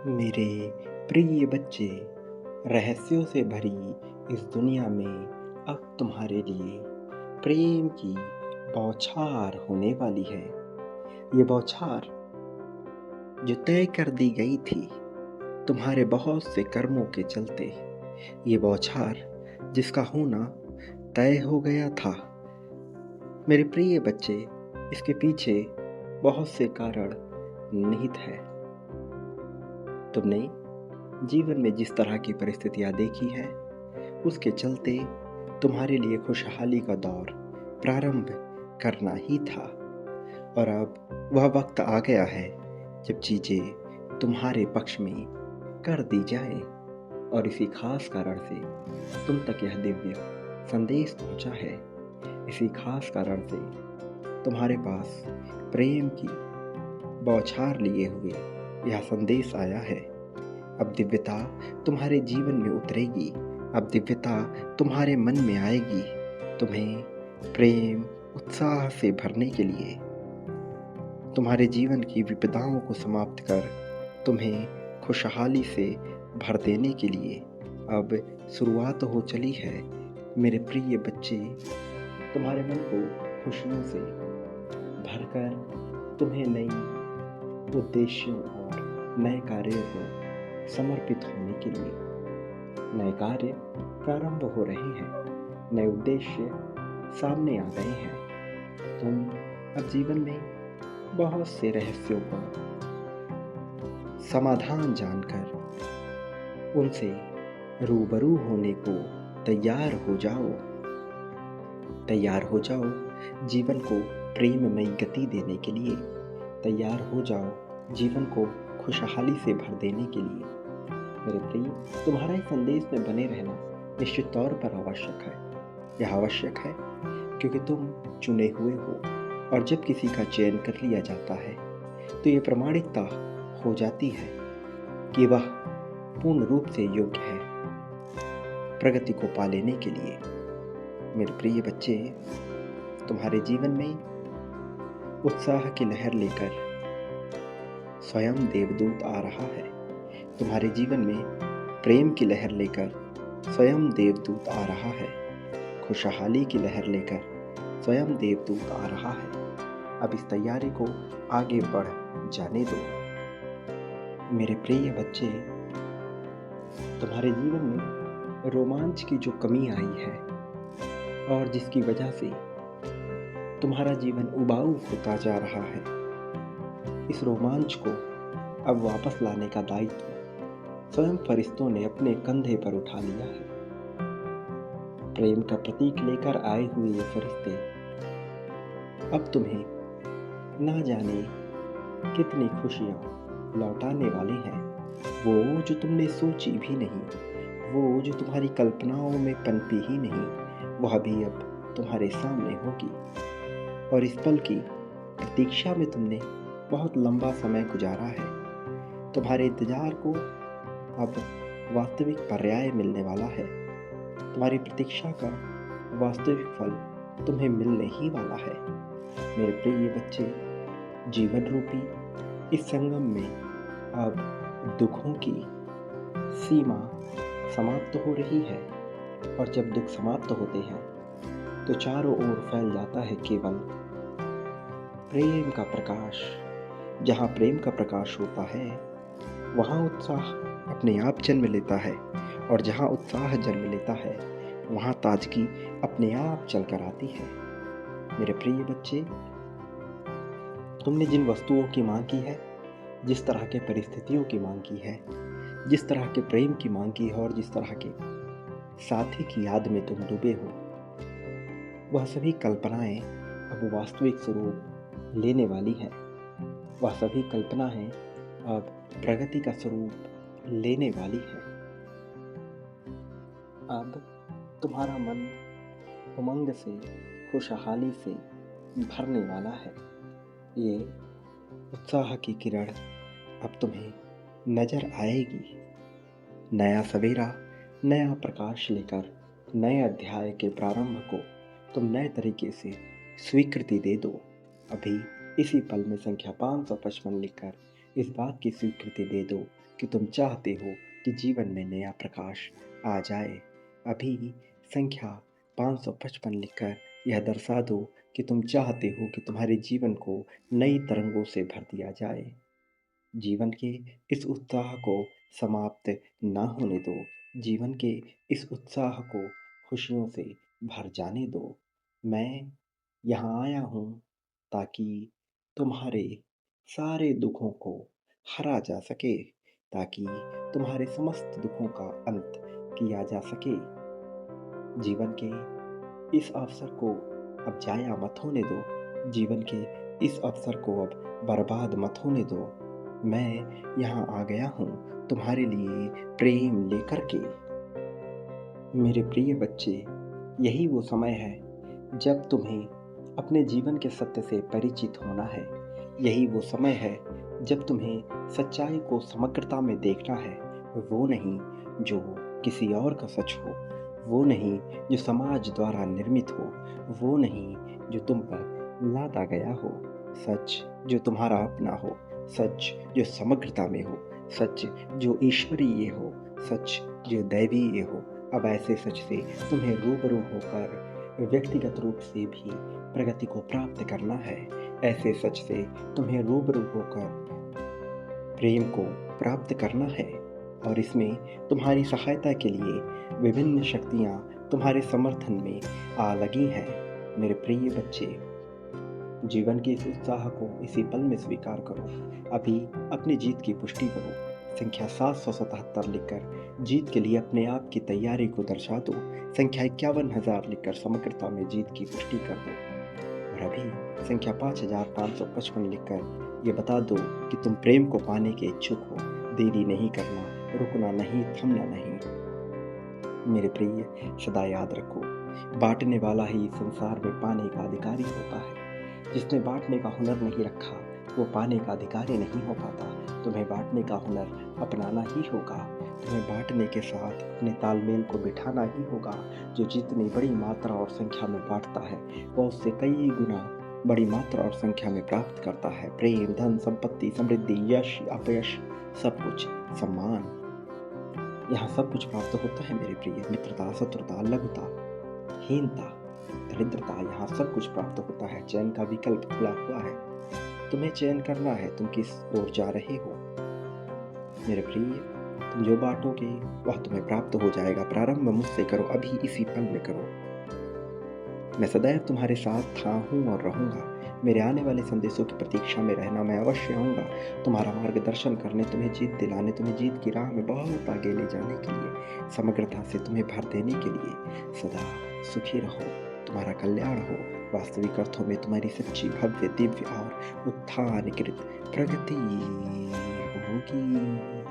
मेरे प्रिय बच्चे, रहस्यों से भरी इस दुनिया में अब तुम्हारे लिए प्रेम की बौछार होने वाली है। ये बौछार जो तय कर दी गई थी तुम्हारे बहुत से कर्मों के चलते, ये बौछार जिसका होना तय हो गया था। मेरे प्रिय बच्चे, इसके पीछे बहुत से कारण निहित है। तुमने जीवन में जिस तरह की परिस्थितियां देखी है, उसके चलते तुम्हारे लिए खुशहाली का दौर प्रारंभ करना ही था। और अब वह वक्त आ गया है जब चीजें तुम्हारे पक्ष में कर दी जाए। और इसी खास कारण से तुम तक यह दिव्य संदेश पहुंचा है। इसी खास कारण से तुम्हारे पास प्रेम की बौछार लिए हुए यह संदेश आया है। अब दिव्यता तुम्हारे जीवन में उतरेगी। अब दिव्यता तुम्हारे मन में आएगी, तुम्हें प्रेम उत्साह से भरने के लिए, तुम्हारे जीवन की विपदाओं को समाप्त कर तुम्हें खुशहाली से भर देने के लिए अब शुरुआत हो चली है। मेरे प्रिय बच्चे, तुम्हारे मन को खुशियों से भरकर तुम्हें नई उद्देश्यों और नए कार्यों को समर्पित होने के लिए नए कार्य प्रारंभ हो रहे हैं। नए उद्देश्य सामने आ गए हैं। तुम अब जीवन में बहुत से रहस्यों का समाधान जानकर उनसे रूबरू होने को तैयार हो जाओ। तैयार हो जाओ जीवन को प्रेममयी गति देने के लिए। तैयार हो जाओ जीवन को खुशहाली से भर देने के लिए। मेरे प्रिय, तुम्हारा इस संदेश में बने रहना निश्चित तौर पर आवश्यक है। यह आवश्यक है क्योंकि तुम चुने हुए हो, और जब किसी का चयन कर लिया जाता है तो ये प्रमाणिकता हो जाती है कि वह पूर्ण रूप से योग्य है प्रगति को पा लेने के लिए। मेरे प्रिय बच्चे, तुम्हारे जीवन में उत्साह की लहर लेकर स्वयं देवदूत आ रहा है। तुम्हारे जीवन में प्रेम की लहर लेकर स्वयं देवदूत आ रहा है। खुशहाली की लहर लेकर स्वयं देवदूत आ रहा है। अब इस तैयारी को आगे बढ़ जाने दो। मेरे प्रिय बच्चे, तुम्हारे जीवन में रोमांच की जो कमी आई है और जिसकी वजह से तुम्हारा जीवन उबाऊ होता जा रहा है, इस रोमांच को अब वापस लाने का दायित्व स्वयं फरिश्तों ने अपने कंधे पर उठा लिया है। प्रेम का प्रतीक लेकर आए हुए ये फरिश्ते अब तुम्हें ना जाने कितनी खुशियां लौटाने वाले हैं। वो जो तुमने सोची भी नहीं, वो जो तुम्हारी कल्पनाओं में पनपी ही नहीं, वह भी अब तुम्हारे सामने होगी। और इस पल की प्रतीक्षा में तुमने बहुत लंबा समय गुजारा है। तुम्हारे इंतजार को अब वास्तविक पर्याय मिलने वाला है। तुम्हारी प्रतीक्षा का वास्तविक फल तुम्हें मिलने ही वाला है। मेरे प्रिय बच्चे, जीवन रूपी इस संगम में अब दुखों की सीमा समाप्त हो रही है। और जब दुख समाप्त होते हैं तो चारों ओर फैल जाता है केवल प्रेम का प्रकाश। जहाँ प्रेम का प्रकाश होता है वहाँ उत्साह अपने आप जन्म लेता है, और जहाँ उत्साह जन्म लेता है वहाँ ताजगी अपने आप चलकर आती है। मेरे प्रिय बच्चे, तुमने जिन वस्तुओं की मांग की है, जिस तरह के परिस्थितियों की मांग की है, जिस तरह के प्रेम की मांग की है, और जिस तरह के साथी की याद में तुम डूबे हो, वह सभी कल्पनाएं अब वास्तविक स्वरूप लेने वाली हैं। वह सभी कल्पनाएं अब प्रगति का स्वरूप लेने वाली है। अब तुम्हारा मन उमंग से, खुशहाली से भरने वाला है। ये उत्साह की किरण अब तुम्हें नजर आएगी। नया सवेरा, नया प्रकाश लेकर नए अध्याय के प्रारंभ को तुम नए तरीके से स्वीकृति दे दो। अभी इसी पल में संख्या 555 लिखकर इस बात की स्वीकृति दे दो कि तुम चाहते हो कि जीवन में नया प्रकाश आ जाए। अभी संख्या 555 लिखकर यह दर्शा दो कि तुम चाहते हो कि तुम्हारे जीवन को नई तरंगों से भर दिया जाए। जीवन के इस उत्साह को समाप्त ना होने दो। जीवन के इस उत्साह को खुशियों से भर जाने दो। मैं यहाँ आया हूँ ताकि तुम्हारे सारे दुखों को हरा जा सके, ताकि तुम्हारे समस्त दुखों का अंत किया जा सके। जीवन के इस अवसर को अब जाया मत होने दो। जीवन के इस अवसर को अब बर्बाद मत होने दो। मैं यहाँ आ गया हूँ तुम्हारे लिए प्रेम लेकर के। मेरे प्रिय बच्चे, यही वो समय है जब तुम्हें अपने जीवन के सत्य से परिचित होना है। यही वो समय है जब तुम्हें सच्चाई को समग्रता में देखना है। वो नहीं जो किसी और का सच हो, वो नहीं जो समाज द्वारा निर्मित हो, वो नहीं जो तुम पर लादा गया हो। सच जो तुम्हारा अपना हो, सच जो समग्रता में हो, सच जो ईश्वरीय हो, सच जो दैवीय हो। अब ऐसे सच से तुम्हें रूबरू होकर व्यक्तिगत रूप से भी प्रगति को प्राप्त करना है। ऐसे सच से तुम्हें रूबरू होकर प्रेम को प्राप्त करना है, और इसमें तुम्हारी सहायता के लिए विभिन्न शक्तियाँ तुम्हारे समर्थन में आ लगी हैं। मेरे प्रिय बच्चे, जीवन के इस उत्साह को इसी पल में स्वीकार करो। अभी अपनी जीत की पुष्टि करो। संख्या 777 लिखकर जीत के लिए अपने आप की तैयारी को दर्शा दो। संख्या 51,000 लिखकर समग्रता में जीत की पुष्टि कर दो। और अभी संख्या 5,555 लिखकर ये बता दो कि तुम प्रेम को पाने के इच्छुक हो। देरी नहीं करना, रुकना नहीं, थमना नहीं। मेरे प्रिय, सदा याद रखो, बांटने वाला ही इस संसार में पाने का अधिकारी होता है। जिसने बांटने का हुनर नहीं रखा, वो पाने का अधिकारी नहीं हो पाता। तुम्हें बांटने का हुनर अपनाना ही होगा। तुम्हें बांटने के साथ अपने तालमेल को बिठाना ही होगा। जो जितनी बड़ी मात्रा और संख्या में बांटता है, वह उससे कई गुना बड़ी मात्रा और संख्या में प्राप्त करता है। प्रेम, धन, संपत्ति, समृद्धि, यश, अपयश, सब कुछ, सम्मान, यहाँ सब कुछ प्राप्त होता है मेरे प्रिय। मित्रता, शत्रुता, लघुता, हीनता, दरिद्रता, यहाँ सब कुछ प्राप्त होता है। चयन का विकल्प खुला हुआ है। तुम्हें चयन करना है तुम किस ओर जा रहे हो। मेरे प्रिय, तुम जो बांटोगे वह तुम्हें प्राप्त हो जाएगा। प्रारंभ मुझसे करो, अभी इसी पल में करो। मैं सदैव तुम्हारे साथ था, हूँ और रहूँगा। मेरे आने वाले संदेशों की प्रतीक्षा में रहना। मैं अवश्य आऊँगा तुम्हारा मार्गदर्शन करने, तुम्हें जीत दिलाने, तुम्हें जीत की राह में बहुत आगे ले जाने के लिए, समग्रता से तुम्हें भर देने के लिए। सदा सुखी रहो, तुम्हारा कल्याण हो। वास्तविक अर्थों में तुम्हारी सच्ची, भव्य, दिव्य और उत्थानकृत प्रगति होगी।